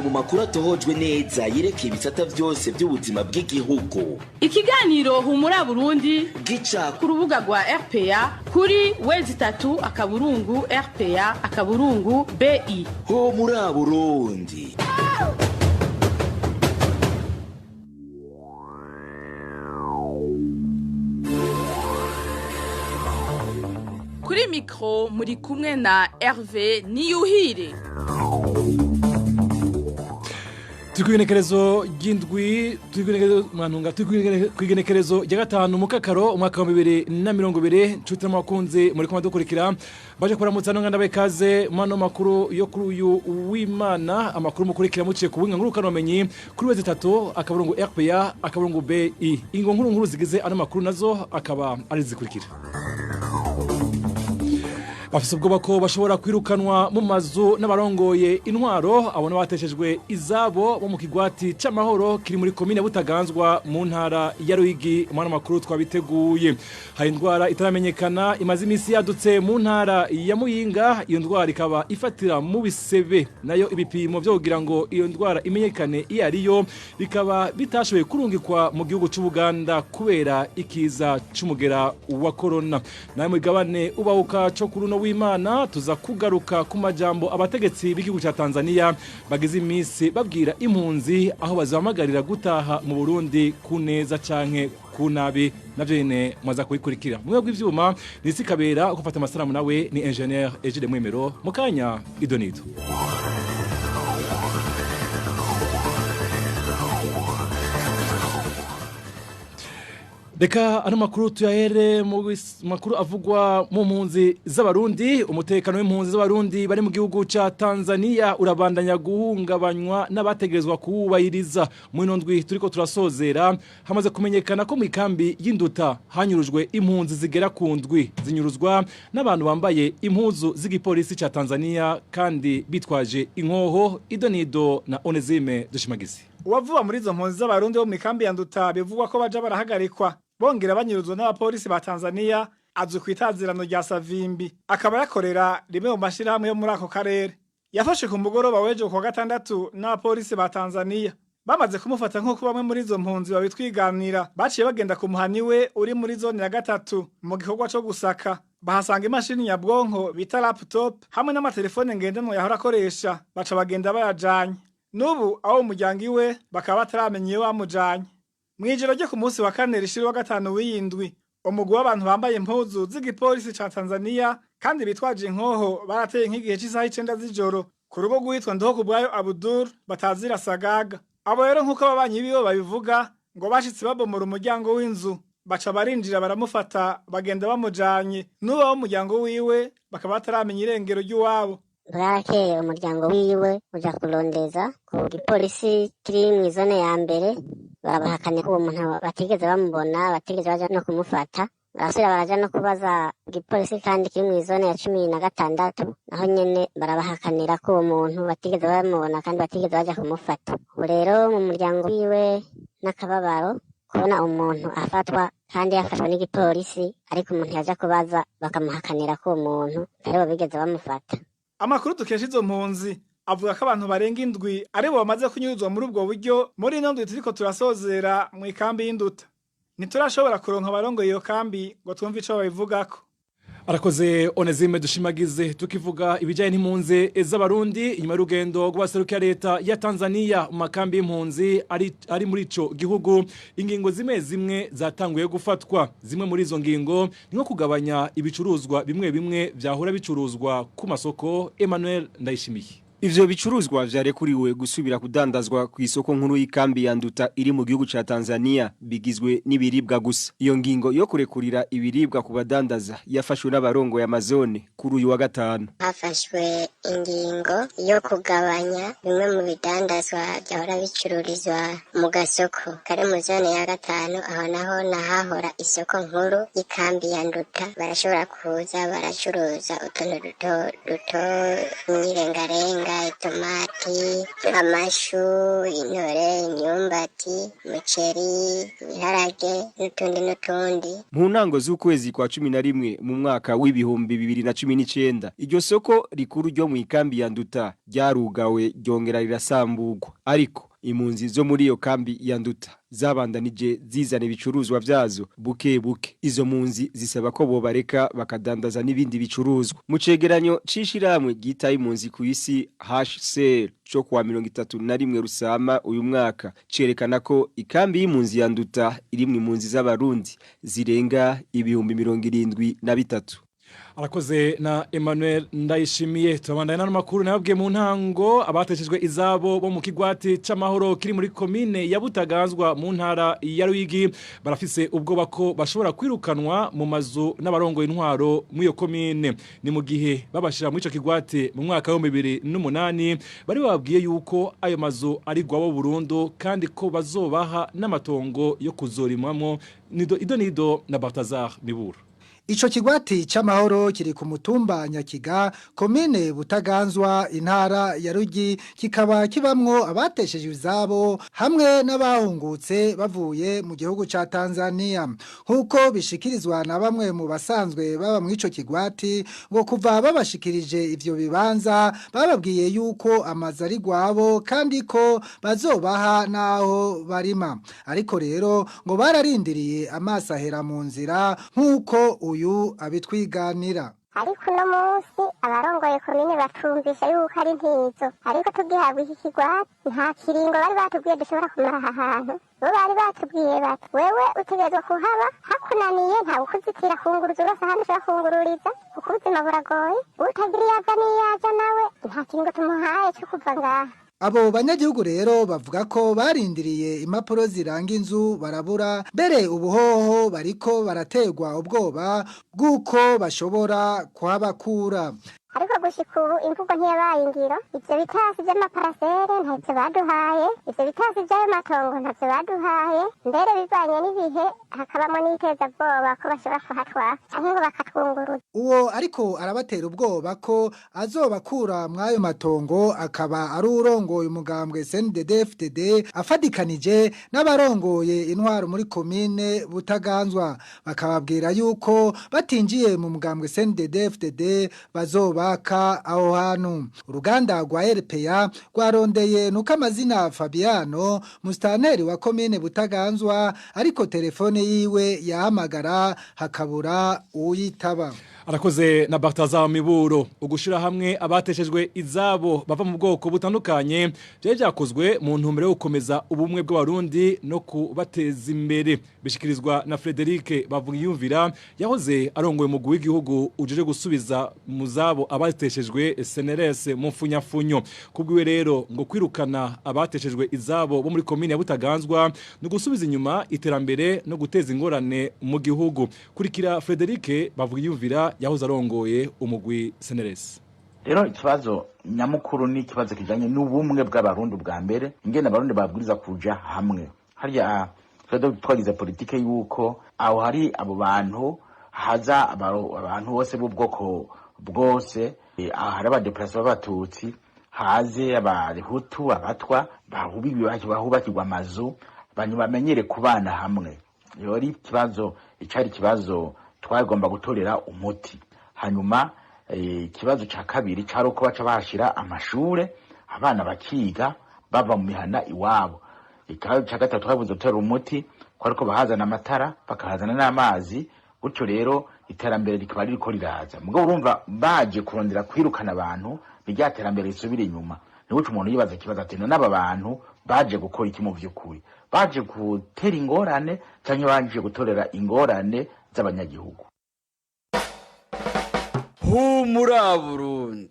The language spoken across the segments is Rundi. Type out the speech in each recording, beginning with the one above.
mu makuru atohojwe neza yerekeye ibisata byose by'ubuzima bw'igihugu. Ikiganiro Humura Burundi gica ku rubuga rwa RPA kuri www.rpa.bi. Humura Burundi. Kuri mikro muri kumwe na Hervé Niyuhire. Tukigenekerezo gindwi tukigenekerezo rya gatanu mu kakaro umwaka wa 2020 nshuti n'abakunzi muri kuma dukurikira baje kuramutsa no nganda bekaze mano makuru yo kuri uyu w'Imana amakuru mukurikira muciye ku bunga ngurukano menyi kuri wezi 3 akaburungu RPA akaburungu BI ingo nkuru zigize ano makuru nazo akaba ari zikurikira. Bafise ubwoba ko bashobora kwirukanwa mu mazu n'abarongoye intwaro abona bateshejwe izabo bo mu kigwati c'amahoro kiri muri komine Butaganzwa mu ntara ya Ruyigi. Umwana makuru twabiteguye hari indwara itaramenyekana imaze imisi yadutse mu ntara ya Muyinga. Iyo ndwara ikaba ifatira mu bisebe nayo ibipimo byo kugira ngo iyo ndwara imenyekane iyo ariyo bikaba bitashoboye kurungikwa mu gihugu c'u Buganda kubera ikiza c'umugera wa corona. Nayo mu gabane ubawuka co kuruno w'Imana tuza kugaruka ku majambo abategetsi b'igihugu ca Tanzania bagize imisi babwira impunzi aho bazamagarira gutaha mu Burundi kuneza canke kunabi navyo nyene mwaza kubikurikira. Mwe bw'ivyuma nisi kabera gufata amasanamu nawe ni engineer Ejide Mwemero mukanya idonito. Deka ano makuru tuyahere mu makuru avugwa mu mpunzi z'abarundi. Umutekano w'impunzi z'abarundi bari mu gihugu ca Tanzania urabandanya guhungabanywa n'abategerezwa kuwubahiriza. Mu ndwi turiko turasozera hamaze kumenyekana ko mu ikambi y'Induta hanyurujwe impunzi zigera ku ndwi zinyuruzwa n'abantu bambaye impuzu z'igipolisi ca Tanzania kandi bitwaje inkoho. Idonido na Onezime Dushimagizi. Uwavuba muri izo mpunzi z'abarundi bo mu ikambi ya Nduta bivugwa ko baja barahagarikwa bongera banyuruzwa n'abapolisi ba Tanzania azwi kwitazirano rya Savimbi akaba yakorera rimwe mu mashirahamwe yo muri ako karere. Yafashe ku mugoroba weje ku gatandatu n'abapolisi ba Tanzania bamaze kumufata nk'uko bamwe muri izo mpunzi babitwiganira baciye bagenda ku muhani we uri muri zone ya gatatu mu gikorwa cyo gusaka bahasanga imashini nyabwonko bita laptop hamwe n'amatelefone ngendanwa yahora akoresha baca bagenda bayajanye. Nubu aho umuryango iwe bakaba bataramenye iyo bamujanye. Mwijoro ryo ku munsi wa kane rishiri wa gatanu w'indwi umugwi w'abantu bambaye impuzu z'igipolisi ca Tanzania kandi bitwaje inkoho barateye nk'igihe cy'isaha 9 z'ijoro ku rugo rwitwa Ndihokubwayo Abdul batazira Sagaga. Abo rero nk'uko ababanyi bibo babivuga ngo bashitse babomora umuryango w'inzu baca barinjira baramufata bagenda bamujanye. Nubu aho umuryango wiwe bakaba bataramenya irengero ry'uwabo. Bwarakeye umuryango wiwe uja kurondeza ku gipolisi kiri mw'izone ya mbere barabahakanye ko uwo muntu batigeze bamubona batigeze baja no kumufata. Barasubira baraja no kubaza igipolisi kandi kiri mw'izone ya 16 naho nyene barabahakanira ko uwo muntu batigeze bamubona kandi batigeze baja kumufata. Ubu rero mu muryango wiwe n'akababaro kubona umuntu afatwa kandi yafashwe n'igipolisi ariko umuntu yaja kubaza bakamuhakanira ko uwo muntu aribo bigeze bamufata. Amakuru dukesha izo mpunzi avuga ko abantu barenga indwi aribo bamaze kunyuruzwa muri ubwo buryo muri ino ndwi turiko turasozera mu ikambi y'Induta. Ntiturashobora kuronka abarongoye iyo kambi ngo twumve ico babivugako. Arakoze Onezime Dushimagize. Tukivuga ibijanye n'impunzi z'abarundi inyuma y'urugendo rw'abaserukira leta ya Tanzania mu makambi y'impunzi ari muri ico gihugu ingingo zimwe zatanguye gufatwa. Zimwe muri izo ngingo ni nko kugabanya ibicuruzwa bimwe vyahora bicuruzwa ku masoko. Emmanuel Ndayishimiye. Ivyo bicuruzwa vyarekuriwe gusubira kudandazwa ku isoko nkuru y'ikambi ya Nduta iri mu gihugu ca Tanzania bigizwe n'ibiribwa gusa. Iyo ngingo yo kurekurira ibiribwa ku badandaza yafashwe n'abarongo ya Amazone kuri uyu wa gatanu. Hafashwe ingingo yo kugabanya bimwe mu bidandazwa byahora bicururizwa mu gasoko kari mu zone ya gatanu aho naho nahahora isoko nkuru y'ikambi ya Nduta. Barashobora kuza baracuruza utuntu duto n'irengarenga gusoromera itomati, amashu, intore, imyumbati, umuceri, ibiharage n'utundi. Mu ntango z'ukwezi kwa 11 mu mwaka w'ibihumbi 2019 iryo soko rikuru ryo mu ikambi ya Nduta ryarugawe ryongera rirasambugwa ariko impunzi zo muri iyo kambi ya Nduta zabandanije zizana ibicuruzwa vyazo buke buke. Izo mpunzi zisaba ko bobareka bakadandaza n'ibindi bicuruzwa. Mu cegeranyo cishiramwe gitaye impunzi ku isi HCR cyo kwa 31 Rusama uyu mwaka cerekana ko ikambi y'impunzi ya Nduta irimwe impunzi z'abarundi zirenga ibihumbi 73. Arakoze na Emmanuel Ndayishimiye. Turabandana n'amakuru nababwiye mu ntango abateshejwe izabo bo mu kigwati c'amahoro kiri muri komine ya Butaganzwa mu ntara ya Ruyigi barafise ubwoba ko bashobora kwirukanwa mu mazu n'abarongoye intwaro mu iyo komine. Ni mu gihe babashira mu ico kigwati mu mwaka wa 2008 bari babwiye yuko ayo mazu ari gwabo burundu kandi ko bazobaha n'amatongo yo kuzorimwamo. Nido na Baltazar Miburu. Ico kigwati c'amahoro kiri ku mutumba Nyakiga komine Butaganzwa intara ya Rugi kikaba kibamwo abatesheje izabo hamwe n'abahungutse bavuye mu gihugu ca Tanzania nkuko bishikirizwa na bamwe mu basanzwe baba mu ico kigwati ngo kuva babashikirije ivyo bibanza bababwiye yuko amazari gwabo kandi ko bazobaha naho barima ariko rero ngo bararindiriye amasahera mu nzira nkuko uyu abitwiganira. Ariko no munsi abarongoye komine batumvisha yuko ari ntizo ariko tugihabwa iki kigwati nta kiringo bari batubwiye dushobora kumara aha hantu bo bari batubwiye bati wewe utegerezwa kuhaba hakunaniye nta ukuzitira kunguruza urose hano ushobora kungururiza kuko ubuzima buragoye utagira iyaza n'iyaja nawe nta kiringo tumuhaye cyo kuva ngaha. Abo banyagihugu rero bavuga ko barindiriye impapuro ziranga inzu barabura mbere ubuhoho bariko barategwa ubwoba bw'uko bashobora kuhabakura. Ariko gushika ubu imvugo ntiyabaye ingiro ivyo bitasi vy'amaparasere ntavyo baduhaye ivyo bitasi vy'ayo matongo ntavyo baduhaye mbere bivanye n'ibihe hakabamwo n'iteza bwoba ko bashobora kuhatwara canke ngo bakatwunguruza. Uwo ariko arabatera ubwoba ko azobakura mw'ayo matongo akaba ari urongoye umugambwe CNDD-FDD afadikanije n'abarongoye intwaro muri komine Butaganzwa bakababwira yuko batinjiye mu mugambwe CNDD-FDD bazoba aho hantu. Uruganda rwa RPA rwarondeye nuko amazina Fabiano mustaneri wa komine Butaganzwa ariko telefone yiwe yahamagara hakabura uyitaba. Arakoze na Baltazar Miburo. Ugushira hamwe abateshejwe izabo bava mu bwoko butandukanye byakozwe mu ntumbero yo gukomeza ubumwe bw'abarundi no kubateza imbere. Bishikirizwa na Frederic Bavugiyumvira yahoze arongoye mu w'igihugu ujeje gusubiza mu zabo abateshejwe SNRS mu mfunyafunyo. Kubwiwe rero ngo kwirukana abateshejwe izabo bo muri komine ya Butaganzwa no gusubiza inyuma iterambere no guteza ingorane mu gihugu. Kurikira Frederic Bavugiyumvira yahoze arongoye umugwi SNRS. Rero ikibazo nyamukuru ni ikibazo kijanye n'ubumwe bw'abarundi bwa mbere ingene abarundi babwiriza kuja hamwe. Harya twagize politike yuko aho hari abo bantu haza abantu bose b'ubwoko bwose hari abadeplase b'abatutsi haze abahutu abatwa bahubakirwa amazu banyu bamenyere kubana hamwe. Rero icari kibazo twagomba gutorera umuti. Hanyuma ikibazo ca kabiri cari uko baca bashira amashure abana bakiga bava mu mihana iwabo. Ikibazo ca gatatu twavuze gutorera umuti ko ariko bahazana amatara bakahazana n'amazi gutyo rero iterambere rikaba ririko riraza. Mugabo urumva baje kurondera kwirukana abantu rya terambere risubira inyuma. Niwe umuntu yibaza ikibazo ati n'aba bantu baje gukora iki mu vy'ukuri? Baje gutera ingorane canke baje gutorera ingorane z'abanyagihugu. Humura Burundi.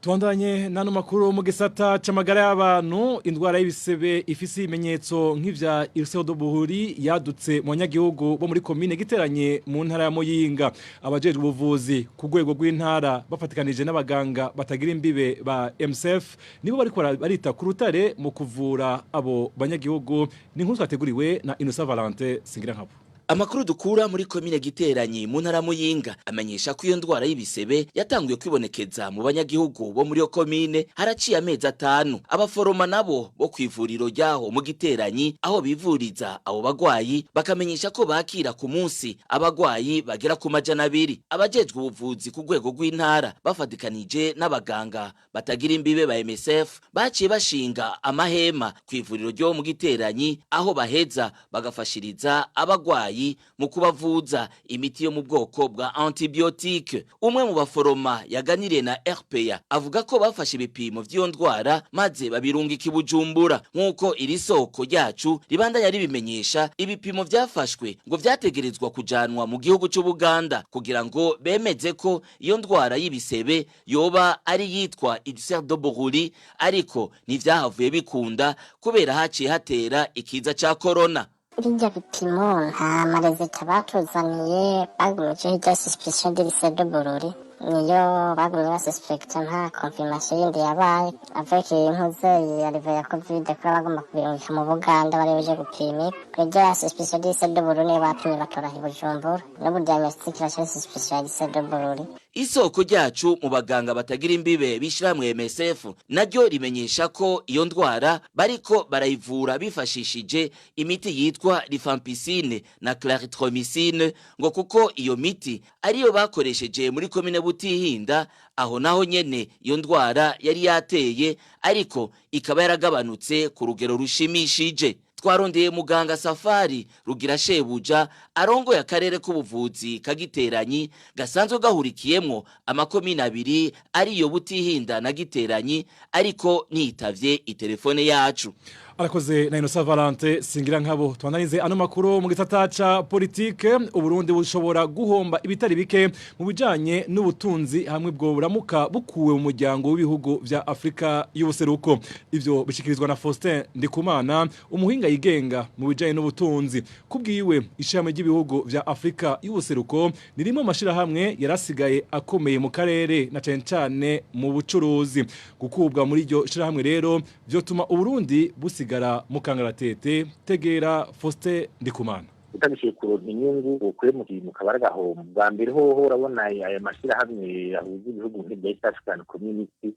Tuandanye nano makuru mu gisata c'amagara y'abantu indwara y'ibisebe ifisi imenyetso nk'ivya Irseodobuhuri yadutse mu nyagihugu bo muri komine giteranye mu ntara ya Muyinga. Abajejwe ubuvuzi ku rwego rw'intara bafatikanije n'abaganga batagira imbibe ba MSF nibo barita ku rutare mu kuvura abo banyagihugu. Ni nkuru twateguriwe na Innocent Valentin Singira nkabo. Amakuru dukura muri komine Giteranyi mu ntara Muyinga amenyesha ko iyo ndwara y'ibisebe yatanguye kwibonekeza mu banyagihugu bo muri yo komine haraciye amezi 5. Abaforoma nabo bo kwivuriro ryaho mu Giteranyi aho bivuriza abo bagwayi bakamenyesha ko bakira ku munsi abagwayi bagera ku 200. Abajejwe ubuvuzi ku rwego rw'intara bafatikanije n'abaganga batagira imbibe ba MSF baciye bashinga amahema kwivuriro ryo mu Giteranyi aho baheza bagafashiriza abagwayi mu kubavuza imiti yo mu bwoko bwa antibiotique. Umwe mu baforoma yaganiriye na RPA avuga ko bafashe ibipimo vy'iyo ndwara maze babirungika i Bujumbura. Nkuko iri soko ryacu ribandanya ribimenyesha, ibipimo vyafashwe ngo vyategerezwa kujanwa mu gihugu cy'u Buganda kugira ngo bemeze ko iyo ndwara y'ibisebe yoba ari yitwa ulcère de Buruli, ariko ntivyahavuye bikunda kubera haciye hatera ikiza ca corona. Birya bipimo nta marezita batuzaniye, bagumije hirya suspicion de l'ulcère de Buruli. Niyo bagumye basuspecta nta confirmation yindi yabaye avec impuze ya live ya covid ko bagomba kubirungika mu Buganda barebeje gupima. Kujya suspicion de l'ulcère de Buruli bapimye batora i Bujumbura. No diagnostic la suspicion de l'ulcère de Buruli. Isoko ryacu mu baganga batagira imbibe bishiramwe MSF naryo rimenyesha ko iyo ndwara bariko barayivura bifashishije imiti yitwa rifampicine na clarithromycine, ngo kuko iyo miti ariyo bakoresheje muri komine Butihinda aho naho nyene iyo ndwara yari yateye ariko ikaba yaragabanutse ku rugero rushimishije. Twarondeye muganga Safari Rugira Shebuja arongo ya karere k'ubuvuzi Kagiteranyi gasanzwe gahurikiyemwo amakomine 2 ariyo Butihinda na Giteranyi, ariko nitavye itelefone yacu. Arakoze na Innocent Valente singira nkabo. Twandanize ano makuru mu gisata ca politike. Uburundi bushobora guhomba ibitari bike mu bijanye n'ubutunzi hamwe bwo buramuka bukuwe mu muryango w'ibihugu vya Afrika y'ubuseruko. Ivyo bishikirizwa na Faustin Ndikumana, umuhinga yigenga mu bijanye n'ubutunzi. Kubwiwe ishami ry'ibihugu vya Afrika y'ubuseruko ni rimwe mashira hamwe yarasigaye akomeye mu karere na cyane mu bucuruzi. Gukubwa muri iryo shira hamwe rero vyotuma Uburundi busiga mukangaratete. Tegera Faustin Ndikumana. Utabishiye kuronka inyungu ukure mu kabaragahomba bwa mbere hoho urabona aya mashira hamwe ahuza ibihugu nk'ibya East African Community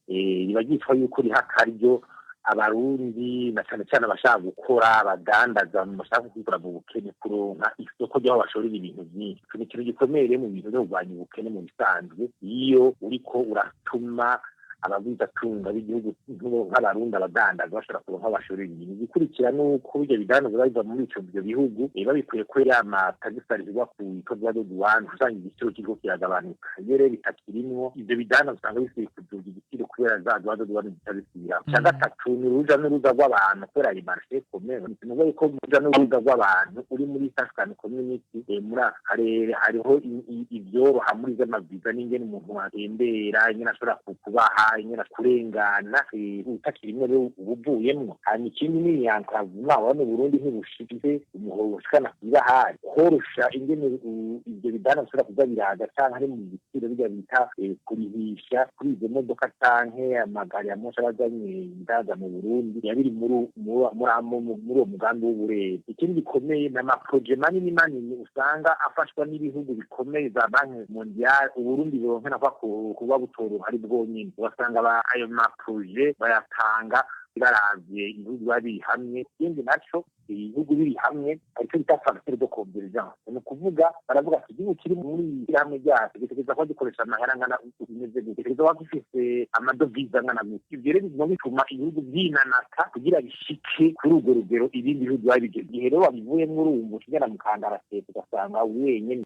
ibagitwa yuko ri hakaryo abarundi na cyane abashaka gukora abadandaza mu bashaka gukora mu bukene kuronka isoko ryaho bashorera ibintu byinshi. Ni ikintu gikomeye mu bintu byo kurwanya ubukene mu bisanzwe iyo uriko uratuma abaguzi atunga b'igihugu nk'abarundi abadandaza bashobora kuronka abashorera ibintu. Bikurikira nuko bijya bidandaza biva muri ibyo bihugu babikuye ko amatagisi arizwa ku bikorwa byo duwana usanga igiciro kiriko kiragabanuka. Iyo rero bitakirimwo ibyo bidandaza usanga bisiye kuduga igiciro kubera za duwana zitabisubira. Cya gatatu ni uruja n'uruza rw'abantu kubera ari marché commun. Ni ukuvuga ko uruja n'uruza rw'abantu uri muri East African Community muri aka karere hariho ivyoroha muri z'amaviza n'ingene umuntu atembera ingene ashobora kubaha ingene kurengana utakirimo rero ubuvuyemwo. Hanyuma ikindi ni yankavuma abana Burundi nk'ubushize umuhoro ushikana kwibahari korosha ingene ibyo bidana bishobora kuza biraga canke ari mu giciro bijya bita kurihisha kuri izo modoka canke amagari ya mosha bazanye indaga mu Burundi yabiri muri uwo mugambi w'uburezi. Ikindi gikomeye n'amaproje manini usanga afashwa n'ibihugu bikomeye za Banki Mondiale Uburundi bironkana kwa kuba butoro hari bwonyine. Wasanga ayo maproje bayatanga baravye ibihugu bari hamwe. Ikindi naco ibihugu biri hamwe ariko bita facteur de convergence. Ni kuvuga baravuga ati igihugu kiri muri hamwe ryacu gitegeza ko gikoresha amahera ngana umeze gute, gitegeza ko gifise amadovize ngana gute. Ivyo rero bituma ibihugu byinanata kugira bishike kuri urwo rugero ibindi bihugu babigeze. Igihe rero babivuyemwo urumva kigera mu kandaratete ugasanga wenyene.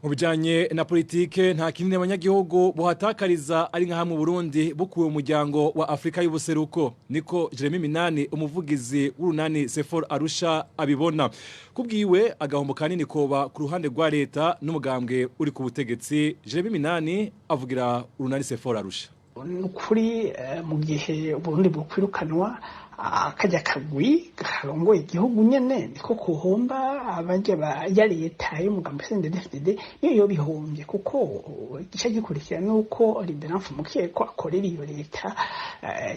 Mu bijanye na politike nta kinini abanyagihugu buhatakariza ari nka hamwe Burundi bukuwe umuryango wa Afrika y'ubuseruko, niko Jeremy Minani umuvugizi w'urunani Sefor Arusha abibona. Kubwiwe agahombo kanini koba ku ruhande rwa leta n'umugambwe uri ku butegetsi. Jeremy Minani avugira urunani Sefor Arusha. Nukuri mu gihe Burundi bukwirukanwa akajya kagwi karongoye igihugu nyene niko kuhomba abaje ya leta y'umugambi CNDD-FDD niyo bihombye kuko igice gikurikira nuko Liberance Mukeko akorera iyo leta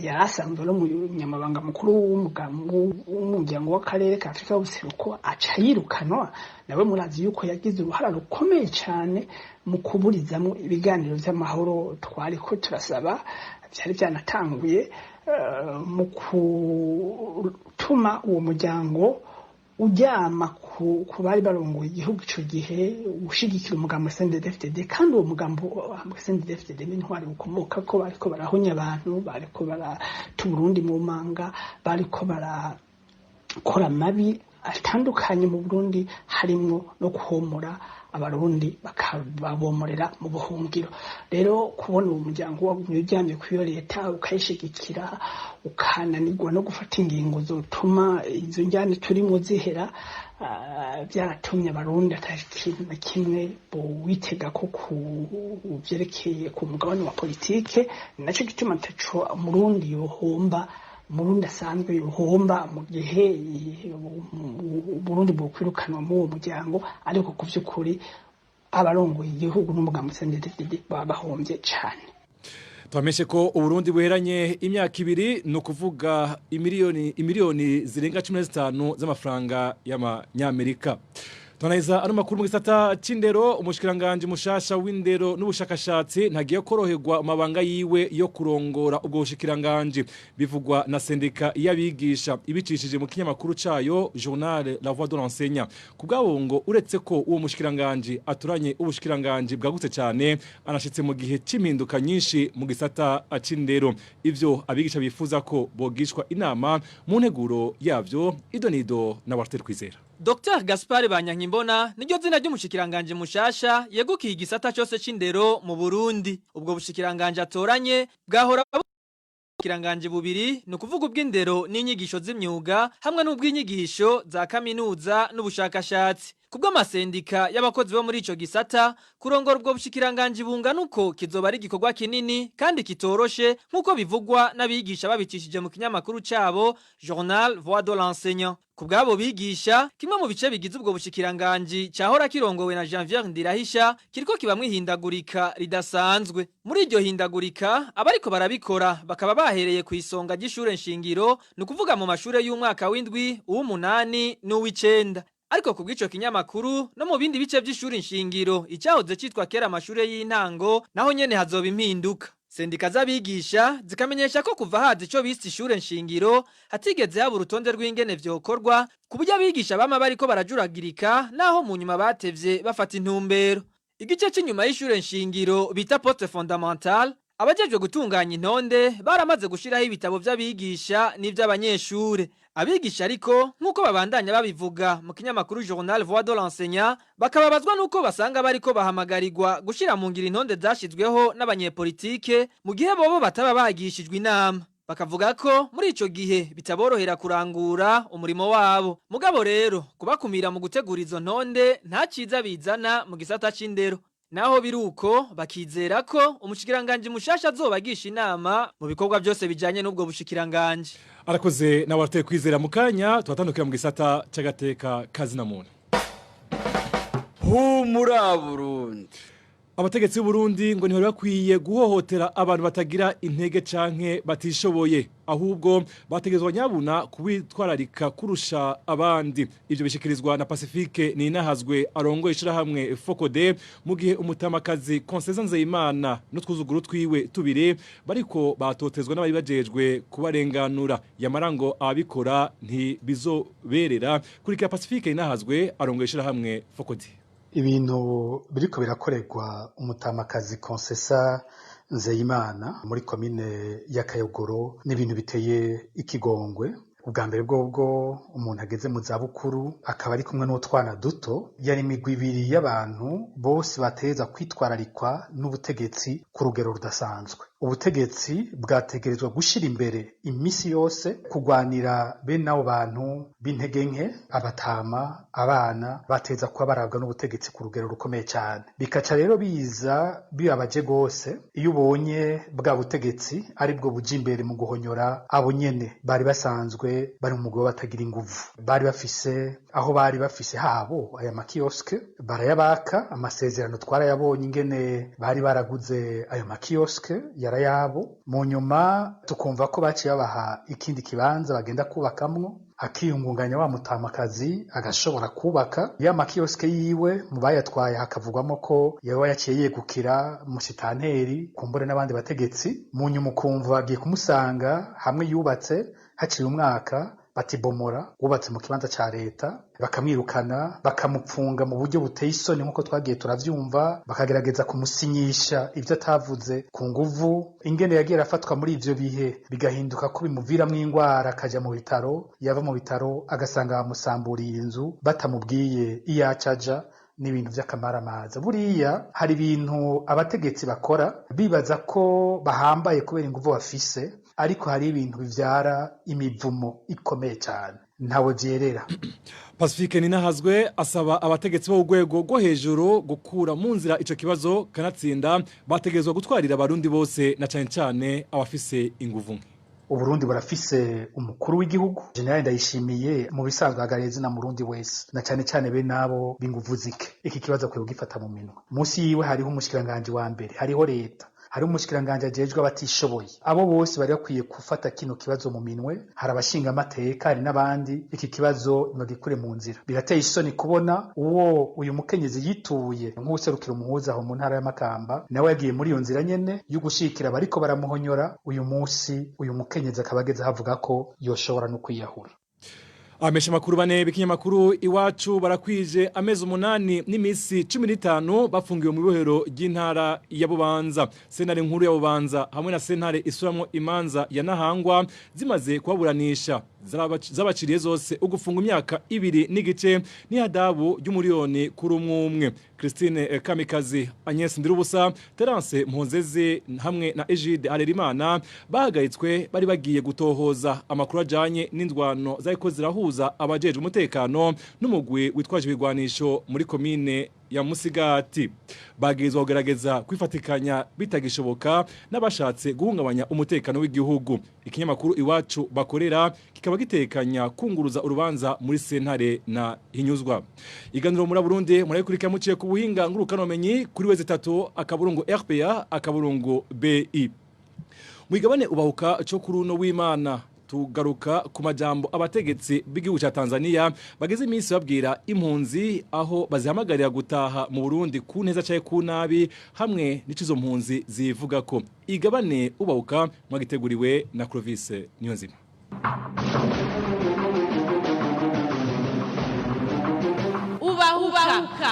yarasanzwe no munyamabanga mukuru w'umuryango w'akarere ka Afrika y'ubuseruko aca yirukanwa nawe murazi yuko yagize uruhara rukomeye cyane mu kuburizamo ibiganiro by'amahoro twariko turasaba byari byanatanguye mu gutuma uwo muryango ujyama ku bari barongoye igihugu icyo gihe ushigikira umugambo CNDD-FDD kandi uwo mugambo CNDD-FDD n'intwari ukomoka ko bariko barahonya abantu bariko barata Burundi mu manga bariko barakora mabi atandukanye mu Burundi harimo no kuhomora abarundi bakabomorera mu buhungiro rero kubona uwo muryango wabujyanye ku iyo leta ukayishigikira ukananirwa no gufata ingingo zotuma izo njyane turimo zihera byaratumye abarundi atari ikintu na kimwe witega ko byerekeye ku mugabane wa politike nacyo gituma taco umurundi yohomba umurundi asanzwe yohomba mu gihe Burundi bukwirukanwa mu uwo muryango ariko ku by'ukuri abarongoye igihugu n'umugambi CNDD-FDD bahombye cyane. Twameshe ko Uburundi buheranye imyaka 2 no kuvuga imiliyoni zirenga 15 z'amafaranga y'amanyamerika. Tunaiza ano makuru mu gisata c'indero umushikiranganje mushasha w'indero n'ubushakashatsi ntagiye koroherwa amabanga yiwe yo kurongora ubwo bushikiranganje bivugwa na sendika y'abigisha ibicishije mu kinyamakuru cayo Journal La Voix de l'Enseignant kubwabo ngo uretse ko uwo mushikiranganje aturanye ubushikiranganje bwagutse cyane anashitse mu gihe c'impinduka nyinshi mu gisata c'indero ivyo abigisha bifuza ko bogishwa inama mu nteguro yavyo idonido na Walter Kwizera. Dr. Gaspard Banyankimbona niryo zina ry'umushikiranganje mushasha yegukiye igisata cyose c'indero mu Burundi. Ubwo bushikiranganje atoranye bwahora kiranganje bubiri no kuvuga ubw'indero n'inyigisho z'imyuga hamwe n'ubw'inyigisho za kaminuza n'ubushakashatsi. Kubwo amasendika y'abakozi bo muri ico gisata kurongora ubwo bushikiranganje bungana uko kizoba ari igikorwa kinini kandi kitoroshe nkuko bivugwa n'abigisha babicishije mu kinyamakuru cabo Journal Voix de l'Enseignant. Kubwabo bigisha kimwe mu bice bigize ubwo bushikiranganje cyahora kirongowe na Janvier Ndirahisha kiriko kibamwe hindagurika ridasanzwe. Muri iryo hindagurika abariko barabikora bakaba bahereye ku isonga ry'ishure nshingiro no kuvuga mu mashure y'umwaka w'indwi uw'umunani n'uw'icenda. Ariko kubw'ico kinyamakuru no mu bindi bice by'ishuri nshingiro icyahoze citwa kera amashure y'intango naho nyene hazoba impinduka. Sendika z'abigisha zikamenyesha ko kuva hazi ico bise ishure nshingiro hatigeze haba urutonde rw'ingene vyokorwa kuburyo abigisha bama bariko barajuragirika naho mu nyuma batevye bafata intumbero. Igice c'inyuma y'ishure nshingiro bita poste fondamental abajejwe gutunganya intonde baramaze gushiraho ibitabo vy'abigisha n'ivy'abanyeshure. Abigisha ariko nkuko babandanya babivuga mu kinyamakuru Journal Voix de l'Enseignant bakababazwa nuko basanga bariko bahamagarirwa gushira mu ngiro intonde zashizweho n'abanyepolitike mu gihe bobo bataba bagishijwe inama. Bakavuga ko muri ico gihe bitaborohera kurangura umurimo wabo. Mugabo rero kubakumira mu gutegura izo ntonde nta ciza bizana mu gisata c'indero. Naho biruko bakizera ko umushikiranganje mushasha azobagisha inama mu bikorwa byose bijanye n'ubwo bushikiranganje. Arakoze na Walter Kwizera mukanya tubatandukira mu gisata c'agateka kazi na muntu. Humura Burundi. Abategetsi b'u Burundi ngo ntibari bakwiye guhohotera abantu batagira intege canke batishoboye ahubwo bategezwa nyabuna kubitwararika kurusha abandi. Ivyo bishikirizwa na Pacifique Ninahazwe arongoye ishirahamwe Fokode mu gihe umutamakazi Conceza Nzeyimana n'utwuzuguru twiwe tubire bariko batotezwa n'abari bajejwe kubarenganura. Yamarango ababikora ntibizoberera kurikira Pacifique Ninahazwe arongoye ishirahamwe Fokode. Ibintu biriko birakorerwa umutamakazi Conceza Nzeyimana muri komine ya Kayogoro n'ibintu biteye ikigongwe. Ubwa mbere bwo umuntu ageze mu zabukuru akaba ari kumwe n'utwana duto yari imigwi ibiri y'abantu bose bateza kwitwararikwa n'ubutegetsi ku rugero rudasanzwe. ubutegetsi bwategerezwa gushira imbere imisi yose kugwanira bene abo bantu b'intege nke, abatama, abana bateza kuba barabwa n'ubutegetsi ku rugero rukomeye cyane. Bikaca rero biza bibabaje gose iyo ubonye bwa butegetsi ari bwo buja imbere mu guhonyora abo nyene bari basanzwe bari mu mugabo batagira inguvu, bari bafise aho bari bafise habo aya makioske barayabaka. Amasezerano twarayabonye ingene bari baraguze ayo makioske yarayabo, mu nyuma tukumva ko baciye babaha ikindi kibanza bagenda kubakamwo, akiyungunganya wa mutamakazi agashobora kubaka ya makioske yiwe. Mu bayatwaye hakavugwamo ko yaba yaciye yegukira musitanteri kumbure n'abandi bategetsi. Mu nyuma ukumva bagiye kumusanga hamwe yubatse, haciye umwaka batibomora wubatse mu kibanza ca leta, bakamwirukana bakamupfunga mu buryo buteye isoni nk'uko twagiye turavyumva, bakagerageza kumusinyisha ivyo atavuze ku nguvu. Ingene yagiye arafatwa muri ivyo bihe bigahinduka ko bimuviramwo ingwara, akaja mu bitaro, yava mu bitaro agasanga bamusamburiye inzu batamubwiye iyo acaja, n'ibintu vy'akamaramaza. Buriya hari ibintu abategetsi bakora bibaza ko bahambaye kubera inguvu bafise, ariko hari ibintu bivyara imivumo ikomeye cyane ntawe vyerera. Pacifique Ninahazwe asaba abategetsi bo urwego rwo hejuru gukura mu nzira ico kibazo, kanatsinda bategerezwa gutwarira abarundi bose na cane cane abafise inguvu. Uburundi barafise umukuru w'igihugu General Ndayishimiye, mu bisanzwe agarezi na murundi wese, na cane cane be nabo binguvu zike. Iki kibazo kwe gifata mu minwe. Musi yiwe hariho umushikiranganje wa mbere, hariho leta, hari umushikiranganje ajejwe abatishoboye. Abo bose bari bakwiye gufata kino kibazo mu minwe. Hari abashinga amateka, hari n'abandi. Iki kibazo nogikure mu nzira. Birateye isoni kubona uwo uyu mukenyezi yituye nk'userukira umuhuza aho mu ntara ya Makamba nawe yagiye muri iyo nzira nyene yo gushikira bariko baramuhonyora. Uyu musi uyu mukenyezi akabageza havuga ko yoshobora no kwiyahura. Amesha makuru bane b'ikinyamakuru Iwacu barakwije amezi 8 n'imisi 15 bafungiwe mu bibohero ry'intara ya Bubanza. Sentare nkuru ya Bubanza hamwe na sentare isuramwo imanza ya Nahangwa zimaze kuburanisha zabaciriye zose ugufunga imyaka 2 n'igice n'ihadabu ry'umuriyoni kuri umwe. Christine Kamikazi, Agnes Ndirubusa, Terence Mponzeze hamwe na Egide Harerimana bahagaritswe bari bagiye gutohoza amakuru ajanye n'indwano zayiko zirahuza abajeje umutekano n'umugwi witwaje ibigwanisho muri komine ya Musigati. Bagizwe kugerageza kwifatikanya bitagishoboka n'abashatse guhungabanya umutekano w'igihugu. Ikinyamakuru Iwacu bakorera kikaba gitekanya kunguruza urubanza muri sentare na Hinyuzwa. Iganiro muri Burundi murayikurikira muciye ku buhinga ngurukanomenyi kuri weze 3 akaburungu RPA akaburungu BI. Mwigabane ubahuka cyo kuruno w'Imana tugaruka ku majambo abategetsi b'igihugu ca Tanzania bageze iminsi babwira impunzi aho bazihamagarira gutaha mu Burundi ku neza caye ku nabi hamwe n'icizo mpunzi zivuga ko. Igabane ubahuka mwagiteguriwe na Clovis Niyonzima.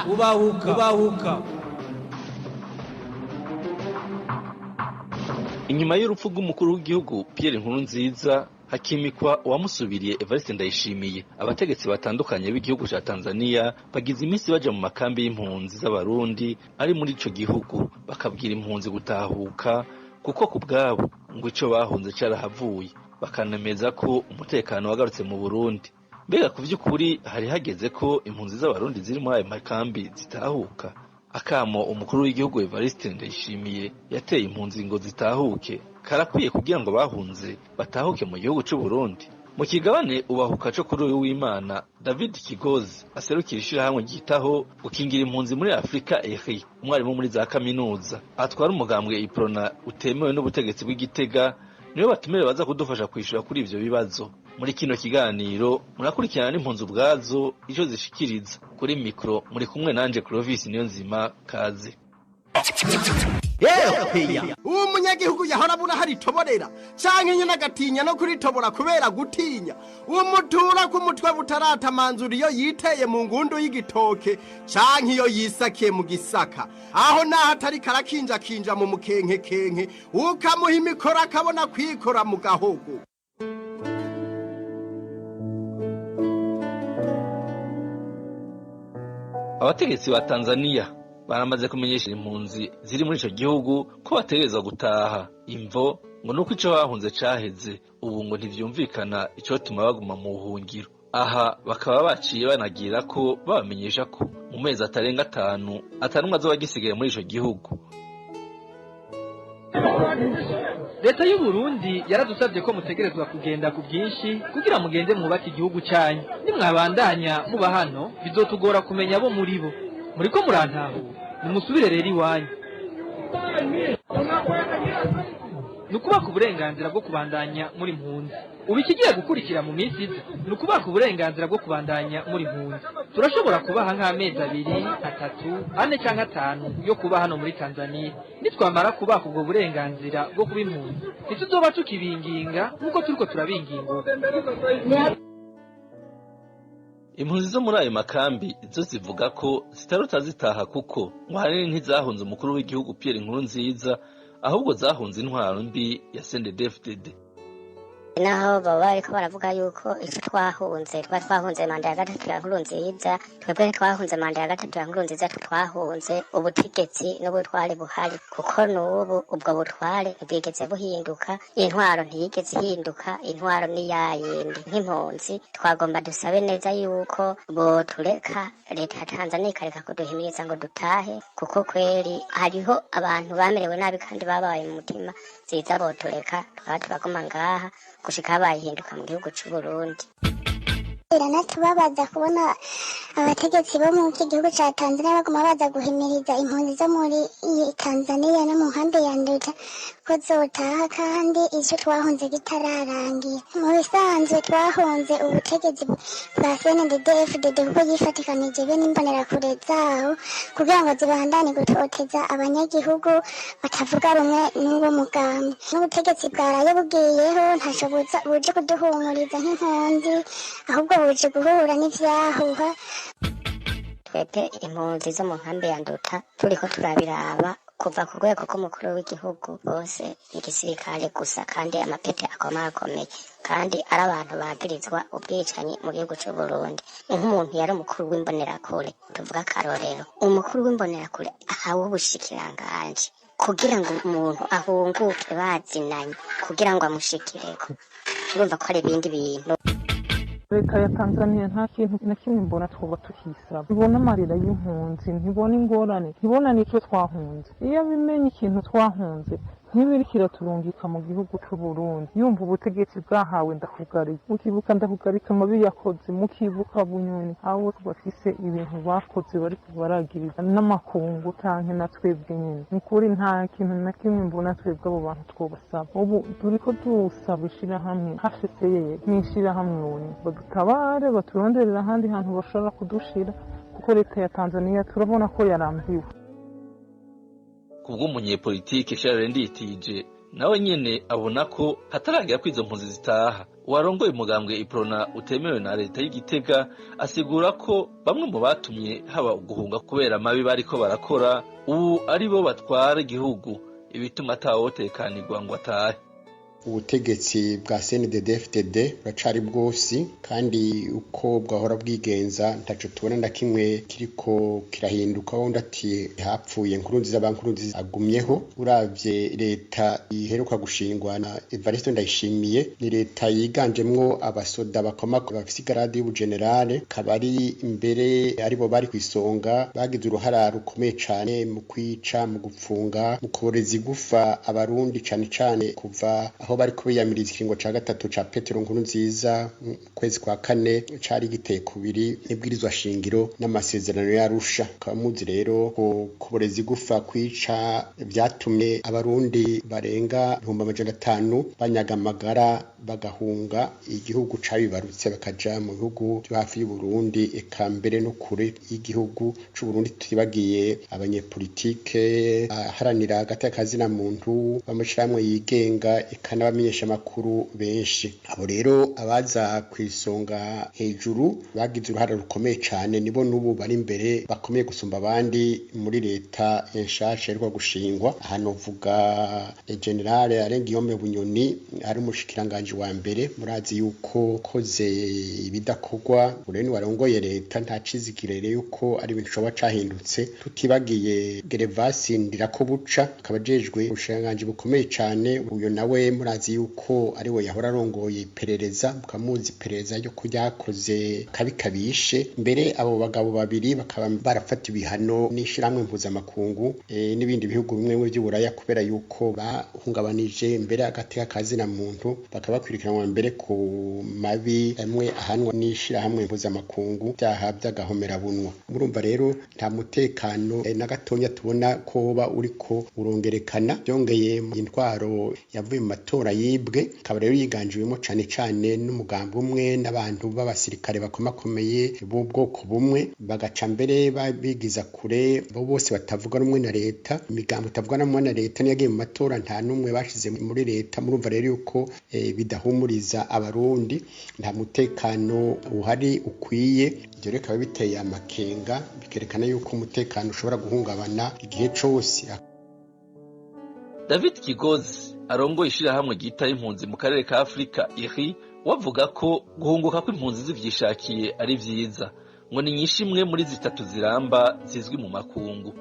Ubahuka. Inyuma y'urupfu rw'umukuru w'igihugu Pierre Nkurunziza hakimikwa uwamusubiriye Evariste Ndayishimiye, abategetsi batandukanye b'igihugu ca Tanzania bagize iminsi baja mu makambi y'impunzi z'abarundi ari muri ico gihugu, bakabwira impunzi gutahuka kuko kubwabo ngo ico bahunze carahavuye, bakanemeza ko umutekano wagarutse mu Burundi. Mbega ku vy'ukuri hari hageze ko impunzi z'abarundi ziri muri ayo makambi zitahuka? Akamo umukuru w'igihugu Evariste Ndayishimiye yateye impunzi ngo zitahuke karakwiye kugira ngo bahunze batahuke mu gihugu cy'u Burundi. Mu kigabane ubahuka cyo kuri uyu w'Imana, David Kigozi aserukira ishirahamwe gitaho gukingira impunzi muri Afrika ERI, umwarimu muri za kaminuza atwara umugambwe Iprona utemewe n'ubutegetsi bw'Igitega, niwe batumire baza kudufasha kwishura kuri ivyo bibazo. Muri kino kiganiro murakurikirana n'impunzi ubwazo ico zishikiriza. Kuri mikro muri kumwe nanje Clovis Niyonzima, kaze. Uwo munyagihugu yahora bura hari toborera canke nyina gatinya no kuri tobora kubera gutinya. Uwo mutura ku mutwe butarata manzuri iyo yiteye mu ngundu y'igitoke canke iyo yisakiye mu gisaka. Aho naho atari karakinja kinja mu mukenke kenke ukamuha imikora akabona kwikora mu gahogo. Abategetsi ba Tanzania baramaze kumenyesha impunzi ziri muri ico gihugu ko bategerezwa gutaha. Imvo ngo nuko ico bahunze caheze, ubu ngo ntivyumvikana icotuma baguma mu buhungiro. Aha bakaba baciye banagira ko babamenyesha ko mu mezi atarenga 5 atanumwe azoba gisigaye muri ico gihugu. Leta y'u Burundi yaradusabye ko mutegerezwa kugenda ku bwinshi kugira mugende mwubake igihugu cyanyu. Nimwabandanya muba hano bizotugora kumenya abo muri bo. Muriko murantaho nimusubire rero iwanyu. Nukubaka uburenganzira bwo kubandanya muri mpunzi. Ubikigiye gukurikira mu minsi iza. Nukubaka uburenganzira bwo kubandanya muri mpunzi. Turashobora kubaha nk'amezi 2, 3, 4 canke 5 yo kuba hano muri Tanzania. Nitwamara kubaka ubwo burenganzira bwo kuba impunzi, ntituzoba tukibinginga nkuko turiko turabinginguka. Impunzi zo muri ayo makambi zo zivuga ko zitarota zitaha kuko ngo hanini ntizahunze umukuru w'igihugu Pierre Nkurunziza, ahubwo zahunze intwaro mbi ya CNDD-FDD. Naho baba bariko baravuga yuko icyo twahunze manda ya gatatu ya Nkurunziza, twebwe twahunze manda ya gatatu ya Nkurunziza, twahunze ubutegetsi n'ubutware buhari, kuko n'ubu ubwo butware ntibwigeze buhinduka, intwaro ntiyigeze ihinduka, intwaro ni yayindi. Nk'impunzi twagomba dusabe neza yuko botureka, leta ya Tanzania ikareka kuduhimiriza ngo dutahe, kuko kweri hariho abantu bamerewe nabi kandi babaye mu mutima, ziza botureka twaba turaguma ngaha gushika habahinduka mu gihugu cy'u Burundi. Biranatubabaza kubona abategetsi bo mu gihugu cya Tanzania baguma baza guhimiriza impunzi zo muri Tanzania no mu nkambi ya Nduta ko zotaha kandi icyo twahunze kitararangiye. Mu bisanzwe twahunze ubutegetsi bwa CNDD-FDD kuko yifatikanije be n'imbonerakure zaho kugira ngo zibandane gutoteza abanyagihugu batavuga rumwe n'uwo mugambi. N'ubutegetsi bwaraye bugiyeho ntashobotse buje kuduhumuriza nk'impunzi, ahubwo buje guhura n'ivyahuha. Twebwe impunzi zo mu nkambi ya Nduta turiko turabiraba kuva ku rwego rw'umukuru w'igihugu bose igisirikare gusa, kandi amapete akomeye kandi ari abantu bagirizwa ubwicanyi mu gihugu cy'u Burundi. Nk'umuntu yari umukuru w'imbonerakure, tuvuga akarorero, umukuru w'imbonerakure ahawe ubushikiranganje kugira ngo umuntu ahunguke bazinanye kugira ngo amushikireko. Urumva ko ari ibindi bintu. Leta ya Tanzania nta kintu na kimwe mbona twoba tukisaba. Ibona amarira y'impunzi, ntibona ingorane, ntibona n'icyo twahunze. Iyo bimenye ikintu twahunze ntibirikira turungika mu gihugu cy'u Burundi, yumva ubutegetsi bwahawe ndakugarika, mukibuka ndakugarika amabi yakoze, mukibuka Bunyoni abo bafise ibintu bakoze bariko baragiriza n'amakungu canke na twebwe nyene. Nukuri nta kintu na kimwe mbona twebwe abo bantu twobasaba. Ubu turiko dusaba ishirahamwe HCR n'ishirahamwe ONU badutabare, baturonderera ahandi hantu bashobora kudushira, kuko leta ya Tanzania turabona ko yarambiwe. Kubw'umunyepolitike Charles Nditije nawe nyene abona ko hataragira kwizo mpunzi zitaha. Uwarongoye umugambwe Iprona utemewe na leta y'Igitega asigura ko bamwe mu batumye haba uguhunga kubera amabi bariko barakora ubu ari bo batwara igihugu, ibituma atawotekanirwa ngo atahe. Ubutegetsi bwa CNDD-FDD buracari bwose, kandi uko bwahora bwigenza ntaco tubona na kimwe kiriko kirahinduka. Wundi ati hapfuye Nkurunziza, Nkurunziza agumyeho. Uravye leta iheruka gushingwa na Evariste Ndayishimiye ni leta yiganjemwo abasoda bakomako bafise igarade y'ubugenerale, kabari imbere aribo bari kwisonga, bagize uruhara rukomeye cane mu kwica, mu gupfunga, mu kuboreza igufa abarundi cane cane kuva aho bari kubiyamiriza ikiringo ca gatatu ca Petero Nkurunziza kwezi kwa kane cari giteye kubiri n'ibwirizwa shingiro n'amasezerano y'Arusha. Kamuzi rero kuboreza igufa, kwica vyatumye abarundi barenga 500 banyaga amagara bagahunga igihugu cabibarutse bakaja mu bihugu byo hafi y'u Burundi, eka mbere no kure y'igihugu c'u Burundi. Tubagiye abanyepolitike haranira hagati y'akazina muntu, bamushiramwe yigenga, eka n'abamenyesha makuru benshi. Abo rero abaza kwisonga hejuru bagize uruhara rukomeye cyane, nibo nubu bari imbere bakomeye gusumba abandi muri leta nshasha irwa gushingwa. Hano vuga General Arengiyome Bunyoni ari umushikiranganje wa mbere, murazi yuko koze ibidakorwa ureni warongoye leta nta cizigirere yuko ari ibintu coba cahindutse. Tutibagiye Gervasi Ndirakobuca akabajejwe ubushinganje bukomeye cyane, uyo nawe murazi yuko ari we yahora arongoye iperereza, mukamuzi iperereza ryo kuryakoze kabikabishe. Mbere abo bagabo babiri bakaba barafata ibihano n'ishiramwe mpuzamakungu n'ibindi bihugu bimwe by'uburaya kubera yuko bahungabanije mbere agateka kazina muntu, bakaba bakurikiranwa mbere ku mabi amwe ahanwa n'ishirahamwe mpuzamakungu byaha by'agahomera bunwa. Murumva rero nta mutekano na gatonya tubona ko woba uriko urongerekana. Byongeye mu intwaro yavuye mu matora yibwe, akaba rero yiganjiwemo cyane cyane n'umugambi umwe n'abantu b'abasirikare bakomakomeye b'ubwoko bumwe, bagaca mbere babigiza kure bo bose batavuga rumwe na leta. Imigambi itavuga rumwe na leta niyagiye mu matora nta numwe bashize muri leta. Murumva rero yuko bidahumuriza abarundi, nta mutekano uhari ukwiye. Ibyo rero bikaba biteye amakenga, bikerekana yuko umutekano ushobora guhungabana igihe cyose. David Kigozi arongoye ishirahamwe ryitaye impunzi mu karere ka Afrika IRI wavuga ko guhunguka kw'impunzi zivyishakiye ari vyiza, ngo ni nyinshi imwe muri zitatu ziramba zizwi mu makungu.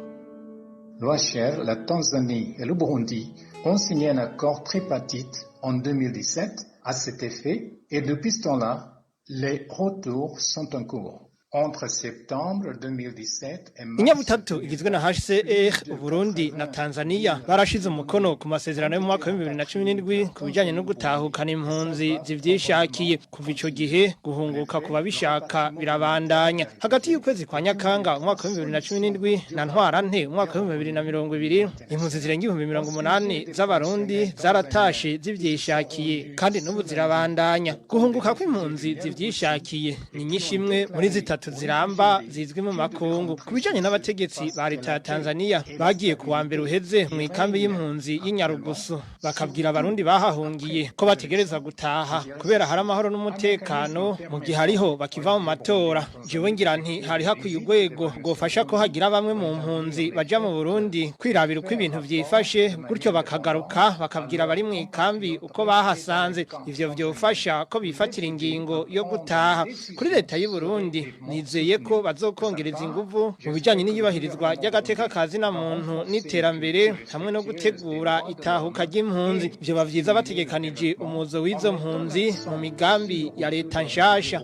L'OHR, la Tanzanie et le Burundi ont signé un accord tripartite en 2017 à cet effet, et depuis ce temps-là, les retours sont en cours. Entre septembre 2017 et mars Inyabutatu igizwe na HCR, Burundi na Tanzania barashize umukono ku masezerano yo mu mwaka wa 2017 ku bijanye no gutahukana impunzi zivyishakiye. Kuva ico gihe guhunguka kuba bishaka birabandanya. Hagati y'ukwezi kwa Nyakanga umwaka wa 2017 na Ntwarante umwaka wa 2020 impunzi zirenga 180 z'abarundi zaratashe zivyishakiye, kandi n'ubu zirabandanya. Guhunguka kw'impunzi zivyishakiye ni nyinshi imwe muri zitatu ziramba zizwi mu makungu. Kubijanye n'abategetsi ba leta ya Tanzania bagiye kuwa mbere uheze mu ikambi y'impunzi y'Inyarugusu bakabwira abarundi bahahungiye ko bategereza gutaha kubera hari amahoro n'umutekano mu gihe hariho bakiva mu matora. Jewe ngira nti hari hakwiye urwego gofasha ko hagira bamwe mu mpunzi baja mu Burundi kwirabira uko ibintu vyifashe, gutyo bakagaruka bakabwira bari mu ikambi uko bahasanze. Ivyo vyofasha ko bifatira ingingo yo gutaha. Kuri leta y'u Burundi nizeye ko bazokongereza inguvu mu bijanye n'iyubahirizwa ry'agateka kazina muntu n'iterambere hamwe no gutegura itahuka ry'impunzi. Ivyo bavyiza bategekanije umuzo w'izo mpunzi mu migambi ya leta nshasha.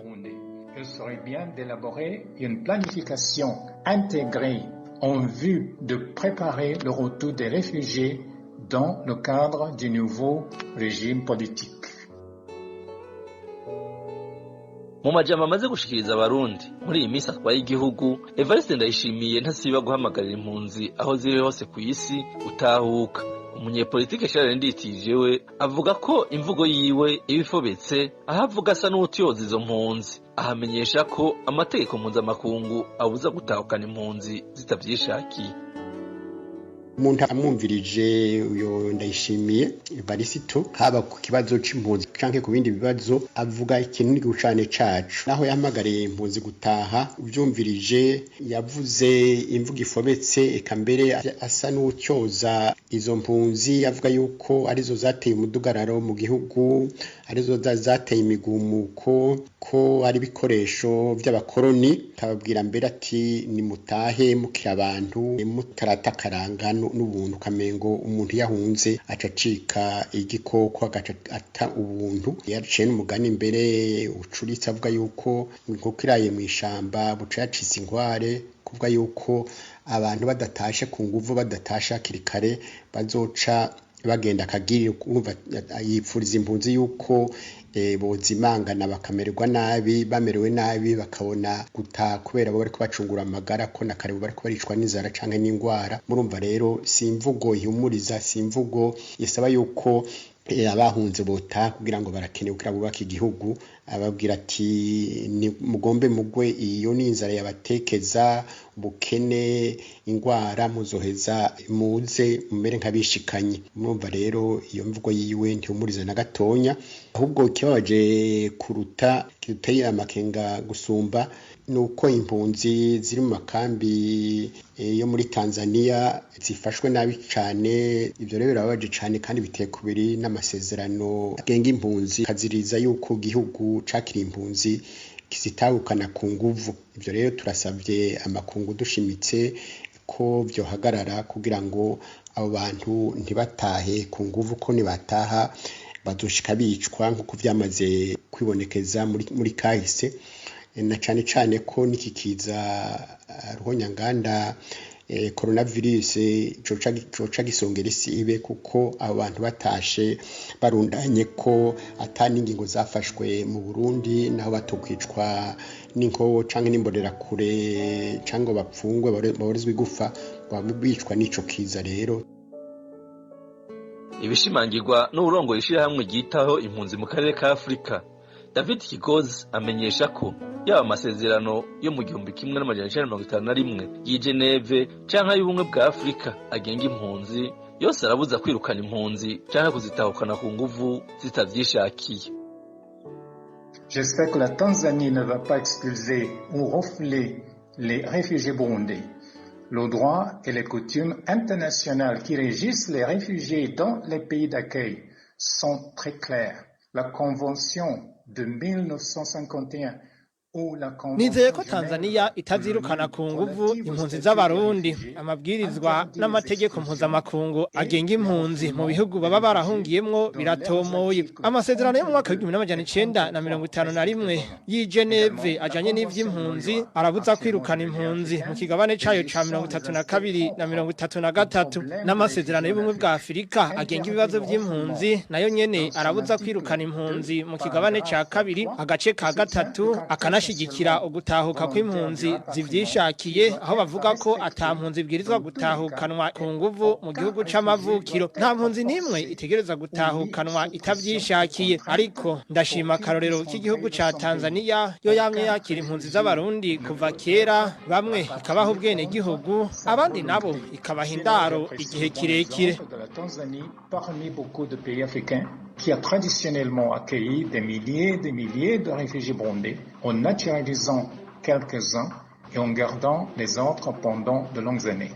Il serait bien d'élaborer une planification intégrée en vue de préparer le retour des réfugiés dans le cadre du nouveau régime politique. Mu majambo amaze gushikiriza abarundi muri iyi minsi atwaye igihugu, Evariste Ndayishimiye ntasiba guhamagarira impunzi aho ziri hose ku isi gutahuka. Umunyepolitike Charles Nditije we avuga ko imvugo yiwe ibifobetse, aho avuga asa n'utyoza izo mpunzi. Ahamenyesha ko amategeko mpuzamakungu abuza gutahukana impunzi zitavyishakiye. Umuntu amwumvirije uyo Ndayishimiye Barisito haba ku kibazo c'impunzi canke ku bindi bibazo avuga ikintu n'igucane cacu, naho yahamagariye impunzi gutaha. Uvyumvirije yavuze imvugo ifobetse, eka mbere asa n'ucyoza izo mpunzi, avuga yuko arizo zateye umudugararo mu gihugu, arizo zateye imigumuko, ko ari bikoresho by'abakoroni. Kababwira mbere ati ni mutahe mukira abantu mutaratakaranga n'ubuntu, kamengo umuntu yahunze acacika igikoko agata ubuntu. Yaciye n'umugani mbere ucuritse avuga yuko nk'uko iraye mu ishamba buca yacitse inkware, kuvuga yuko abantu badatashe ku nguvu, badatasha kirikare bazoca bagenda akagirira. Yipfuriza impunzi yuko bozimangana bakamererwa nabi, bamerewe nabi bakabona gutaha kubera bo bariko bacungura amagara, ko na kare bariko baricwa n'inzara canke n'ingwara. Murumva rero si imvugo ihumuriza, si imvugo isaba yuko abahunze bota kugira ngo barakenewe kugira bubaka igihugu ababwira ati ni mugombe mugwe iyo ni inzara yabatekeza bukene ingwara muzoheza muze mumere nk'abishikanye murumva rero iyo mvugo yiwe ntihumuriza na gatonya ahubwo kibabaje kuruta kiteye amakenga gusumba nuko impunzi ziri mu makambi yo muri Tanzania zifashwe nabi cyane ibyo rero birababaje cyane kandi biteye kubiri n'amasezerano agenga impunzi kaziriza yuko gihugu cakira impunzi kisitahukana ku nguvu ibyo rero turasabye amakungu dushimitse ko byohagarara kugira ngo abo bantu ntibatahe ku nguvu ko nibataha bazoshika bicwa nk'uko vyamaze kwibonekeza muri kahise na cyane cyane ko nikikiza ruhonyanganda coronavirus coca gisongera isibe kuko abo bantu batashe barundanye ko atani ingingo zafashwe mu Burundi naho batokwicwa n'inko canke n'imbonera kure canke bapfungwe baborezwe igufa babicwa n'ico kiza rero ibishimangirwa n'uburongo ishirahamwe ryitaho impunzi mu karere ka Afrika David Kigozi amenyesha ko yaba amasezerano yo mu 1951 y'i Geneve canke y'ubumwe bwa Afrika agenga impunzi yose arabuza kwirukana impunzi canke kuzitahukana ku nguvu zitavyishakiye. J'espère que la Tanzanie ne va pas expulser ou refouler les réfugiés burundais. Le droit et les coutumes internationales qui régissent les réfugiés dans les pays d'accueil sont très clairs. La Convention de 1951 Nizeye ko Tanzania itazirukana ku nguvu impunzi z'abarundi amabwirizwa n'amategeko mpuzamakungu agenga impunzi mu bihugu baba barahungiyemwo biratomoye amasezerano yo mu mwaka w'1951 y'i Geneve ajanye n'ivy'impunzi arabuza kwirukana impunzi mu kigabane cayo ca 32 na 33 n'amasezerano y'ubumwe bwa Afrika agenga ibibazo vy'impunzi nayo nyene arabuza kwirukana impunzi mu kigabane ca kabiri agace ka gatatu shigikira ugutahuka kw'impunzi zivyishakiye aho bavuga ko atampunzi bwirizwa gutahukanwa ku nguvu mu gihugu c'amavukiro nta mpunzi nimwe itegereza gutahukanwa itavyishakiye ariko ndashima karorero k'igihugu ca Tanzania yo yamye yakira impunzi z'abarundi kuva kera bamwe ikabaho ubwene gihugu abandi nabo ikabaha indaro igihe kirekire qui a traditionnellement accueilli des milliers de réfugiés burundais, en naturalisant quelques-uns et en gardant les autres pendant de longues années.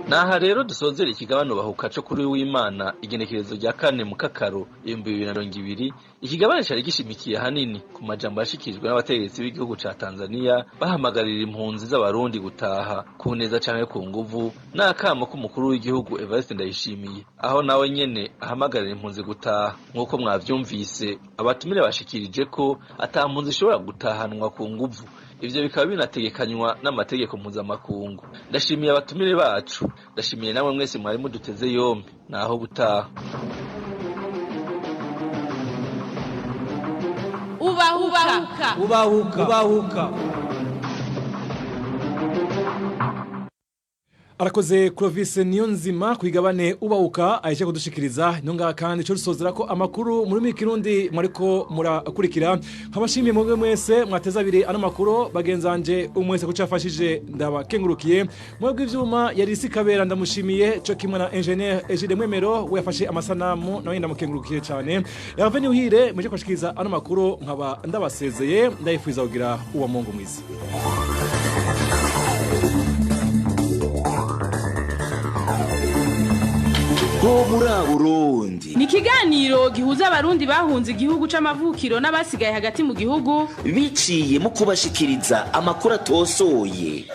Naha rero dusozera ikigabano bahuka cyo kuri w'Imana igenekerezo rya 4 mu kakaro 2020 ikigabano cyari gishimikiye hanini ku majambo yashikirijwe n'abategetsi b'igihugu ca Tanzania bahamagarira impunzi z'abarundi gutaha ku neza canke ku nguvu n'akamo k'umukuru w'igihugu Evariste Ndayishimiye aho nawe nyene ahamagarira impunzi gutaha nk'uko mwavyumvise abatumire bashikirije ko atampunzi ishobora gutahanwa ku nguvu ivyo bikaba binategekanywa n'amategeko mpuzamakungu. Ndashimiye abatumire bacu, ndashimiye namwe mwese mwari muduteze yombi naho gutaha. Ubahuka. Arakoze Clovis Niyonzima kwigabane ubawuka aje kudushikiriza nyonga kandi cyo rusozera ko amakuru muri mikirundi mwariko murakurikira nkabashimiye mwe mwese mwateza abiri ano makuru bagenzanje umwese kucafashije ndabakengurukiye mwebwe ivyuma yari sikabera ndamushimiye cyo kimwe na engineer Egide Mwemero we yafashe amasanamu nawe ndamukengurukiye cyane Yaveni uhire muje kwashikiriza ano makuru nkaba ndabasezeye ndayifuza kugira uwa Mungu mwiza Burundi ni ikiganiro gihuza abarundi bahunze igihugu c'amavukiro n'abasigaye hagati mu gihugu biciye mu kubashikiriza amakuru atosoye